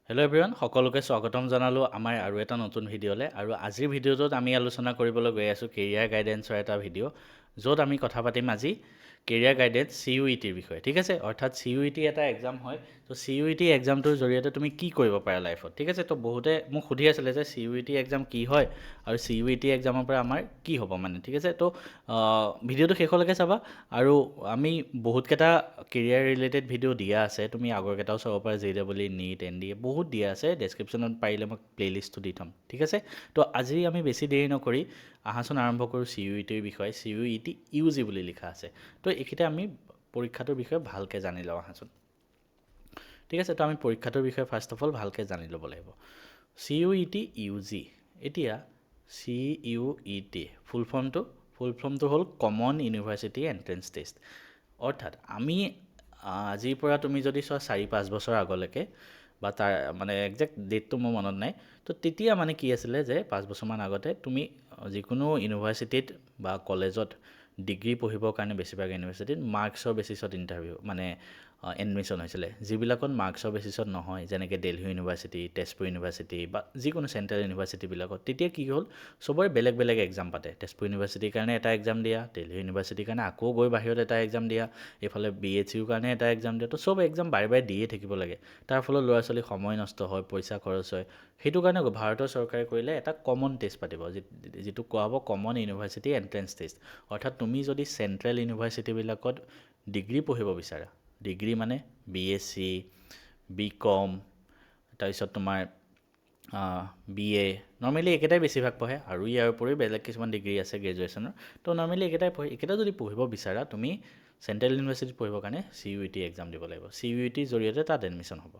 Hello' everyone, সকলোকে স্বাগতম জনালোঁ আমাৰ আৰু এটা নতুন ভিডিঅ'লৈ। আৰু আজিৰ ভিডিঅ'টোত আমি আলোচনা কৰিবলৈ গৈ আছোঁ কেৰিয়াৰ গাইডেন্সৰ এটা ভিডিঅ', য'ত আমি কথা পাতিম আজি কেৰিয়াৰ গাইডেন্স CUET-ৰ বিষয়ে। ঠিক আছে, অৰ্থাৎ CUET এটা এক্সাম হয়। তো CUET এক্সামটোৰ জৰিয়তে তুমি কি কৰিব পাৰা লাইফত। ঠিক আছে, তো বহুতে মোক সুধি আছিলে যে CUET এক্সাম কি হয় আৰু CUET এক্সামৰ পৰা আমাৰ কি হ'ব মানে। ঠিক আছে, তো ভিডিঅ'টো শেষলৈকে চাবা। আৰু আমি বহুতকেইটা কেৰিয়াৰ ৰিলেটেড ভিডিঅ' দিয়া আছে, তুমি আগৰকেইটাও চাব পাৰা। JEE, NEET, NDA বহুত দিয়া আছে। ডেছক্ৰিপশ্যনত পাৰিলে মই প্লে'লিষ্টটো দি থ'ম। ঠিক আছে, তো আজি আমি বেছি দেৰি নকৰি আহাচোন আৰম্ভ কৰোঁ CUET-ৰ বিষয়ে। CUET UG বুলি লিখা আছে। তো এইকেইটা আমি পৰীক্ষাটোৰ বিষয়ে ভালকৈ জানি লওঁ আহাচোন। ঠিক আছে, তো আমি পৰীক্ষাটোৰ বিষয়ে ফাৰ্ষ্ট অফ অল ভালকৈ জানি ল'ব লাগিব। CUET UG, এতিয়া CUET ফুল ফৰ্মটো হ'ল কমন ইউনিভাৰ্চিটি এণ্ট্ৰেন্স টেষ্ট। অৰ্থাৎ আমি আজিৰ পৰা তুমি যদি চোৱা 4-5 বছৰ আগলৈকে, বা তাৰ মানে একজেক্ট ডেটটো মোৰ মনত নাই, তো তেতিয়া মানে কি আছিলে যে 5 বছৰমান আগতে তুমি যিকোনো ইউনিভাৰ্চিটিত বা কলেজত ডিগ্ৰী পঢ়িবৰ কাৰণে বেছিভাগ ইউনিভাৰ্চিটিত মাৰ্কছৰ বেচিছত ইণ্টাৰভিউ মানে এডমিশ্যন হৈছিলে। যিবিলাকত মাৰ্কছৰ বেচিছত নহয়, যেনেকৈ দিল্লী ইউনিভাৰ্চিটি, তেজপুৰ ইউনিভাৰ্চিটি বা যিকোনো চেণ্ট্ৰেল ইউনিভাৰ্চিটিবিলাকত, তেতিয়া কি হ'ল চবৰে বেলেগ বেলেগ এক্সাম পাতে। তেজপুৰ ইউনিভাৰ্চিটিৰ কাৰণে এটা এক্সাম দিয়া, দিল্লী ইউনিভাৰ্চিটিৰ কাৰণে আকৌ গৈ বাহিৰত এটা এক্সাম দিয়া, এইফালে BHUৰ কাৰণে এটা এক্সাম দিয়া। তো চব এক্সাম বাৰে বাৰে দিয়ে থাকিব লাগে। তাৰ ফলত ল'ৰা ছোৱালী সময় নষ্ট হয়, পইচা খৰচ হয়। সেইটো কাৰণে ভাৰতৰ চৰকাৰে কৰিলে এটা কমন টেষ্ট পাতিব, যিটো কোৱা হ'ব কমন ইউনিভাৰ্চিটি এণ্ট্ৰেন্স টেষ্ট। অৰ্থাৎ তুমি যদি চেণ্ট্ৰেল ইউনিভাৰ্চিটিবিলাকত ডিগ্ৰী পঢ়িব বিচাৰা, ডিগ্ৰী মানে BSc, BCom, তাৰপিছত তোমাৰ BA, নৰ্মেলি একেটাই বেছিভাগ পঢ়ে, আৰু ইয়াৰ উপৰিও বেলেগ কিছুমান ডিগ্ৰী আছে গ্ৰেজুৱেশ্যনৰ। তো নৰ্মেলি একেটাই পঢ়ে। একেটা যদি পঢ়িব বিচাৰা, তুমি চেণ্ট্ৰেল ইউনিভাৰ্চিটিত পঢ়িবৰ কাৰণে CUET এক্সাম দিব লাগিব। CUETৰ জৰিয়তে তাত এডমিশ্যন হ'ব।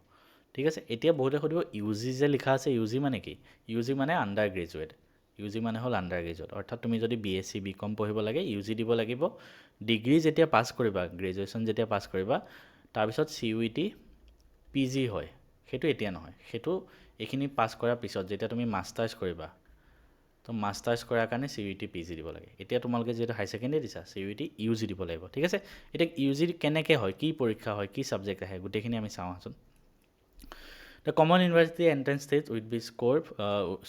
ঠিক আছে, এতিয়া বহুতে সুধিব UG যে লিখা আছে, UG মানে কি? UG মানে আণ্ডাৰ গ্ৰেজুৱেট। UG মানে হ'ল আণ্ডাৰ গ্ৰেজুৱেট। অৰ্থাৎ তুমি যদি BSc, BCom পঢ়িব লাগে, UG দিব লাগিব। ডিগ্ৰী যেতিয়া পাছ কৰিবা, গ্ৰেজুৱেশ্যন যেতিয়া পাছ কৰিবা, তাৰপিছত CUET PG হয়। সেইটো এতিয়া নহয়, সেইটো এইখিনি পাছ কৰাৰ পিছত যেতিয়া তুমি মাষ্টাৰ্ছ কৰিবা, তো মাষ্টাৰ্ছ কৰাৰ কাৰণে CUET PG দিব লাগে। এতিয়া তোমালোকে যিহেতু হাই ছেকেণ্ডেৰী দিছা, CUET UG দিব লাগিব। ঠিক আছে, এতিয়া UG কেনেকৈ হয়, কি পৰীক্ষা হয়, কি ছাবজেক্ট আহে, গোটেইখিনি আমি চাওঁ আছোন। The common university entrance test with be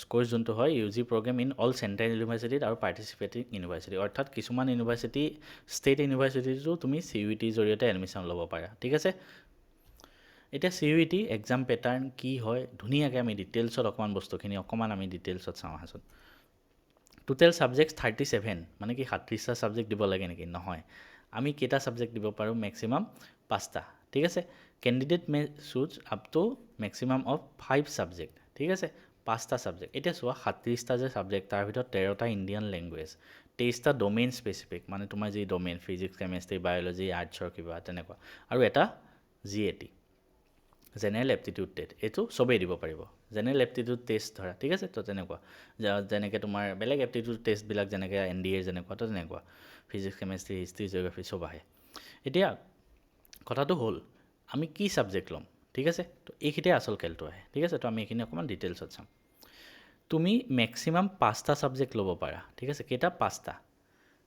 score যোনটো হয় UG program in all central ইউনিভাৰ্চিটিত আৰু পাৰ্টিচিপেটিং ইউনিভাৰ্চিটি। অৰ্থাৎ কিছুমান ইউনিভাৰ্চিটি, ষ্টেট ইউনিভাৰ্চিটিতো তুমি CUETৰ জৰিয়তে এডমিশ্যন ল'ব পাৰা। ঠিক আছে, এতিয়া CUET এক্সাম পেটাৰ্ণ কি হয়, ধুনীয়াকৈ আমি ডিটেইলছত অকণমান আমি ডিটেইলছত চাওঁ আহাচোন। টোটেল ছাবজেক্টছ 37, মানে কি 37টা ছাবজেক্ট দিব লাগে নেকি? নহয়, আমি কেইটা ছাবজেক্ট দিব পাৰোঁ? মেক্সিমাম 5টা। ঠিক আছে, candidate may choose up to maximum of 5 subject. ঠিক আছে, 5টা ছাবজেক্ট। এতিয়া চোৱা 37টা যে ছাবজেক্ট, তাৰ ভিতৰত 13টা ইণ্ডিয়ান লেংগুৱেজ, 23টা ডমেইন স্পেচিফিক, মানে তোমাৰ যি ডমেইন ফিজিক্স, কেমেষ্ট্ৰি, বায়'লজি, আৰ্টছৰ কিবা তেনেকুৱা, আৰু এটা GAT, জেনেৰেল এপ্টিটিউড টেষ্ট। এইটো চবেই দিব পাৰিব, জেনেৰেল এপ্টিটিউড টেষ্ট ধৰা। ঠিক আছে, তো তেনেকুৱা যেনেকৈ তোমাৰ বেলেগ এপ্টিটিউড টেষ্টবিলাক যেনেকৈ NDA যেনেকুৱা, তো তেনেকুৱা ফিজিক্স, কেমেষ্ট্ৰি, হিষ্ট্ৰি, জিঅ'গ্ৰাফি চব আহে। এতিয়া কথাটো হ'ল আমি কি ছাবজেক্ট ল'ম। ঠিক আছে, তো এইখিনিতে আচল খেলটো আহে। ঠিক আছে, তো আমি এইখিনি অকণমান ডিটেইলছত চাম। তুমি মেক্সিমাম 5টা ছাবজেক্ট ল'ব পাৰা। ঠিক আছে, কেইটা? 5টা।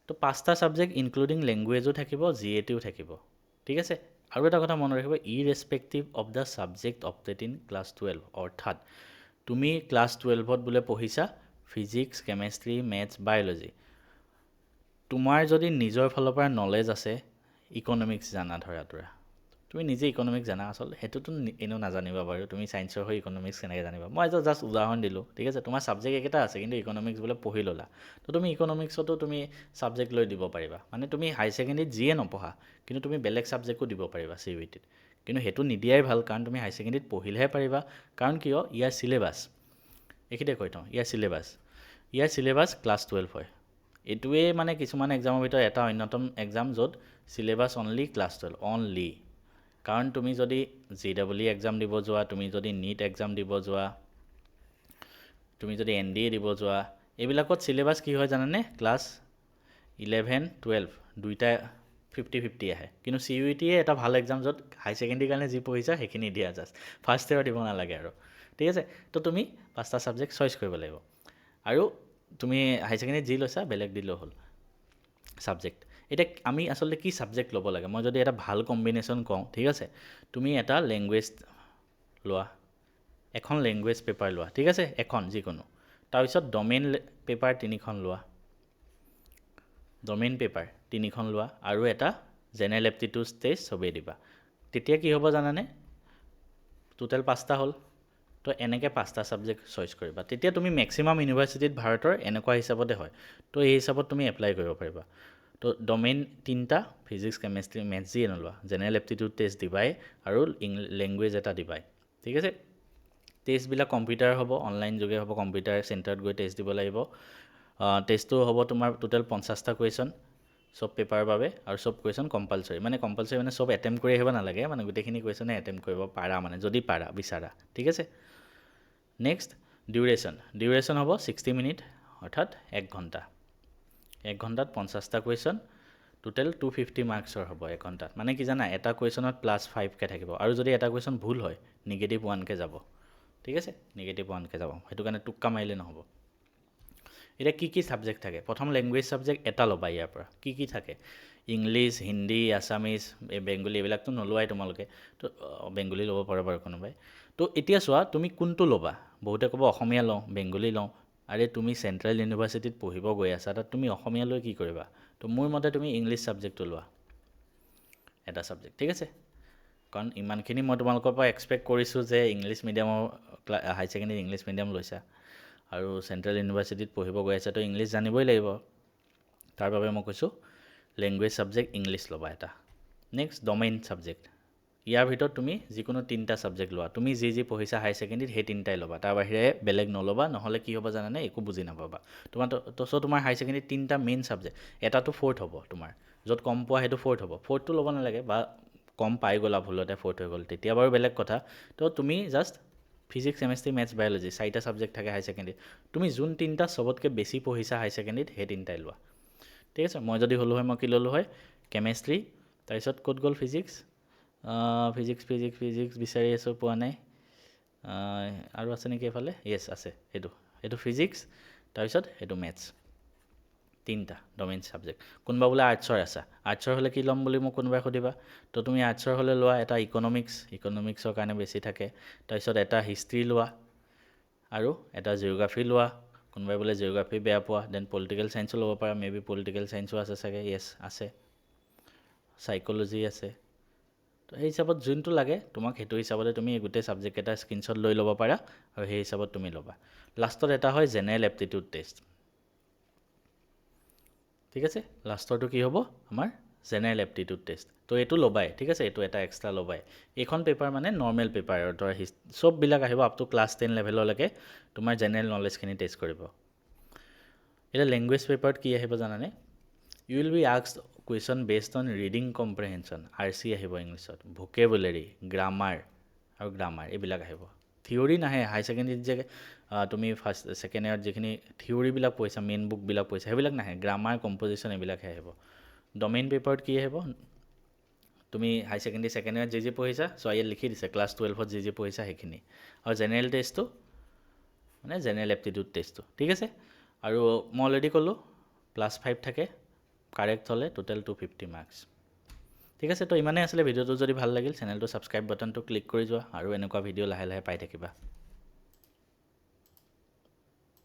তো 5টা ছাবজেক্ট ইনক্লুডিং লেংগুৱেজো থাকিব, GATও থাকিব। ঠিক আছে, আৰু এটা কথা মনত ৰাখিব, irrespective of the subject opted in class 12। অৰ্থাৎ তুমি ক্লাছ 12ত বোলে পঢ়িছা ফিজিক্স, কেমেষ্ট্ৰি, মেথছ, বায়'লজি, তোমাৰ যদি নিজৰ ফালৰ পৰা নলেজ আছে, ইকনমিক্স জানা ধৰা, তুমি নিজে ইকনমিক্স জানা, আচলতে সেইটোতো এনেও নাজানিবা বাৰু, তুমি ছায়েন্সৰ হৈ ইকনমিক্স কেনেকৈ জানিবা? মই এইটো জাষ্ট উদাহৰণ দিলোঁ। ঠিক আছে, তোমাৰ ছাবজেক্ট একেটা আছে, কিন্তু ইকনমিক্স বোলে পঢ়ি ল'লা, তো তুমি ইকনমিক্সতো তুমি ছাবজেক্ট লৈ দিব পাৰিবা। মানে তুমি হাই ছেকেণ্ডেৰীত যিয়ে নপঢ়া, কিন্তু তুমি বেলেগ ছাবজেক্টো দিব পাৰিবা CUETত। কিন্তু সেইটো নিদিয়াই ভাল, কাৰণ তুমি হাই ছেকেণ্ডেৰীত পঢ়িলেহে পাৰিবা। কাৰণ কিয়? ইয়াৰ চিলেবাছ, এইখিনিতে কৈ থওঁ, ইয়াৰ চিলেবাছ ক্লাছ 12 হয়। এইটোৱে মানে কিছুমান এক্সামৰ ভিতৰত এটা অন্যতম এক্সাম য'ত চিলেবাছ অনলি ক্লাছ 12, অনলি। কাৰণ তুমি যদি JEE এক্সাম দিব যোৱা, তুমি যদি NEET এক্সাম দিব যোৱা, তুমি যদি NDA দিব যোৱা, এইবিলাকত চিলেবাছ কি হয় জানানে? ক্লাছ 11, 12 দুইটা 50-50 আহে। কিন্তু CUET এটা ভাল এক্সাম, য'ত হাই ছেকেণ্ডেৰীৰ কাৰণে যি পঢ়িছা সেইখিনি দিয়া জাষ্ট, ফাৰ্ষ্ট ইয়েৰত দিব নালাগে আৰু। ঠিক আছে, তো তুমি 5টা ছাবজেক্ট চইচ কৰিব লাগিব। আৰু তুমি হাই ছেকেণ্ডেৰীত যি লৈছা বেলেগ দিলেও হ'ল ছাবজেক্ট। এতিয়া আমি আচলতে কি ছাবজেক্ট ল'ব লাগে, মই যদি এটা ভাল কম্বিনেশ্যন কওঁ। ঠিক আছে, তুমি এটা লেংগুৱেজ লোৱা, এখন লেংগুৱেজ পেপাৰ লোৱা, ঠিক আছে, এখন যিকোনো। তাৰপিছত ডমেইন পেপাৰ 3খন লোৱা, ডমেইন পেপাৰ 3খন লোৱা, আৰু এটা জেনেৰেল এপ্টিটিউড টেষ্ট চবেই দিবা। তেতিয়া কি হ'ব জানানে, টোটেল 5টা হ'ল। তো এনেকৈ 5টা ছাবজেক্ট চইচ কৰিবা, তেতিয়া তুমি মেক্সিমাম ইউনিভাৰ্চিটিত ভাৰতৰ এনেকুৱা হিচাপতে হয়। তো এই হিচাপত তুমি এপ্লাই কৰিব পাৰিবা। তো ডমেইন 3টা, ফিজিক্স, কেমেষ্ট্ৰি, মেথছ যিয়ে নোলোৱা, জেনেৰেল এপ্টিটিউড টেষ্ট দিবাই আৰু লেংগুৱেজ এটা দিবাই, ঠিক আছে। টেষ্টবিলাক কম্পিউটাৰ হ'ব, অনলাইন যোগে হ'ব, কম্পিউটাৰ চেণ্টাৰত গৈ টেষ্ট দিব লাগিব। টেষ্টটো হ'ব তোমাৰ টোটেল 50টা কুৱেশ্যন চব পেপাৰৰ বাবে, আৰু চব কুৱেশ্যন কম্পালচৰি, মানে কম্পালচৰি মানে চব এটেম্প কৰি আহিব নালাগে, মানে গোটেইখিনি কুৱেশ্যনে এটেম্প কৰিব পাৰা, মানে যদি পাৰা বিচাৰা, ঠিক আছে। নেক্সট ডিউৰেশ্যন হ'ব 60 মিনিট, অৰ্থাৎ 1 ঘণ্টা। 1 ঘণ্টাত 50টা কুৱেশ্যন, টোটেল 250 মাৰ্কছৰ হ'ব 1 ঘণ্টাত। মানে কি জানা, এটা কুৱেশ্যনত +5কৈ থাকিব, আৰু যদি এটা কুৱেশ্যন ভুল হয় -1কৈ যাব, ঠিক আছে, -1কৈ যাব। সেইটো কাৰণে টোক্কা মাৰিলে নহ'ব। এতিয়া কি ছাবজেক্ট থাকে, প্ৰথম লেংগুৱেজ ছাবজেক্ট এটা ল'বা ইয়াৰ পৰা। কি থাকে, ইংলিছ, হিন্দী, আছামিজ, বেংগলী, এইবিলাকতো নোলোৱাই তোমালোকে, তো বেংগলী ল'ব পাৰা বাৰু কোনোবাই। তো এতিয়া চোৱা তুমি কোনটো ল'বা। বহুতে ক'ব অসমীয়া লওঁ, বেংগলী লওঁ। আৰে তুমি চেণ্ট্ৰেল ইউনিভাৰ্চিটিত পঢ়িব গৈ আছা, তাত তুমি অসমীয়া লৈ কি কৰিবা। তো মোৰ মতে তুমি ইংলিছ ছাবজেক্টটো লোৱা, এটা ছাবজেক্ট, ঠিক আছে। কাৰণ ইমানখিনি মই তোমালোকৰ পৰা এক্সপেক্ট কৰিছোঁ যে ইংলিছ মিডিয়ামৰ হাই ছেকেণ্ডেৰী ইংলিছ মিডিয়াম লৈছা, আৰু চেণ্ট্ৰেল ইউনিভাৰ্চিটিত পঢ়িব গৈ আছে, তো ইংলিছ জানিবই লাগিব। তাৰ বাবে মই কৈছোঁ লেংগুৱেজ ছাবজেক্ট ইংলিছ ল'বা এটা। নেক্সট ডমেইন ছাবজেক্ট, ইয়াৰ ভিতৰত তুমি যিকোনো 3টা ছাবজেক্ট লোৱা। তুমি যি পঢ়িছা হাই ছেকেণ্ডেৰীত সেই 3টাই ল'বা, তাৰ বাহিৰে বেলেগ নল'বা, নহ'লে কি হ'ব জানানে, একো বুজি নাপাবা। তোমাৰ হাই ছেকেণ্ডেৰীত 3টা মেইন ছাবজেক্ট, এটাটো 4th হ'ব তোমাৰ, য'ত কম পোৱা সেইটো 4th হ'ব। 4thটো ল'ব নালাগে, বা কম পাই গ'লা ভুলতে 4th হৈ গ'ল, তেতিয়া বাৰু বেলেগ কথা। তো তুমি just physics, chemistry, maths, biology 4টা ছাবজেক্ট থাকে হাই ছেকেণ্ডেৰীত। তুমি যোন 3টা চবতকৈ বেছি পঢ়িছা হাই ছেকেণ্ডেৰীত সেই 3টাই লোৱা, ঠিক আছে। মই যদি হ'লোঁ হয় মই কি ল'লোঁ হয়, কেমেষ্ট্ৰি, তাৰপিছত ক'ত গ'ল ফিজিক্স, ফিজিক্স বিচাৰি আছোঁ, পোৱা নাই। আৰু আছে নেকি এইফালে, য়েছ আছে, সেইটো ফিজিক্স, তাৰপিছত সেইটো মেথছ, 3টা ডমেইন ছাবজেক্ট। কোনোবা বোলে আৰ্টছৰ হ'লে কি ল'ম বুলি মোক কোনোবাই সুধিবা। তো তুমি আৰ্টছৰ হ'লে লোৱা এটা ইকনমিক্সৰ কাৰণে বেছি থাকে, তাৰপিছত এটা হিষ্ট্ৰী লোৱা, আৰু এটা জিঅ'গ্ৰাফী লোৱা। কোনোবাই বোলে জিঅ'গ্ৰাফী বেয়া পোৱা, দেন পলিটিকেল ছায়েন্সো ল'ব পাৰা, মে বি পলিটিকেল ছায়েন্সো আছে চাগে, য়েছ আছে, চাইক'লজি আছে। তো সেই হিচাপত যোনটো লাগে তোমাক, সেইটো হিচাপতে তুমি গোটেই ছাবজেক্ট এটা স্ক্ৰীনশ্বট লৈ ল'ব পাৰা, আৰু সেই হিচাপত তুমি ল'বা। লাষ্টত এটা হয় জেনেৰেল এপ্টিটিউড টেষ্ট, ঠিক আছে। লাষ্টৰটো কি হ'ব আমাৰ জেনেৰেল এপ্টিটিউড টেষ্ট। তো এইটো ল'বাই, ঠিক আছে, এইটো এটা এক্সট্ৰা ল'বাই। এইখন পেপাৰ মানে নৰ্মেল পেপাৰ, ধৰা চববিলাক আহিব আপ টু ক্লাছ 10 লেভেললৈকে তোমাৰ জেনেৰেল নলেজখিনি টেষ্ট কৰিব। এতিয়া লেংগুৱেজ পেপাৰত কি আহিব জানানে, you will be asked question based on reading comprehension, RC আহিব ইংলিছত, ভোকেবুলাৰী, গ্ৰামাৰ এইবিলাক আহিব। থিয়ৰী নাহে। হাই ছেকেণ্ডেৰীত যে তুমি ছেকেণ্ড ইয়াৰত যিখিনি থিয়ৰীবিলাক পঢ়িছা, মেইন বুকবিলাক পঢ়িছা, সেইবিলাক নাহে। গ্ৰামাৰ, কম্প'জিশ্যন এইবিলাকহে আহিব। ডমেইন পেপাৰত কি আহিব, তুমি হাই ছেকেণ্ডেৰী ছেকেণ্ড ইয়াৰত যি পঢ়িছা, ইয়াত লিখি দিছে ক্লাছ 12ত যি পঢ়িছা সেইখিনি, আৰু জেনেৰেল টেষ্টটো মানে জেনেৰেল এপ্টিটিউড টেষ্টটো, ঠিক আছে। আৰু মই অলৰেডি ক'লোঁ +5 থাকে, কাৰেক্ট হ'লে টোটেল 250 মাৰ্কছ, ঠিক আছে। তো ইমানেই আছিলে ভিডিঅ'টো। যদি ভাল লাগিল চেনেলটো ছাবস্ক্ৰাইব বাটনটো ক্লিক কৰি যোৱা, আৰু এনেকুৱা ভিডিঅ' লাহে লাহে পাই থাকিবা।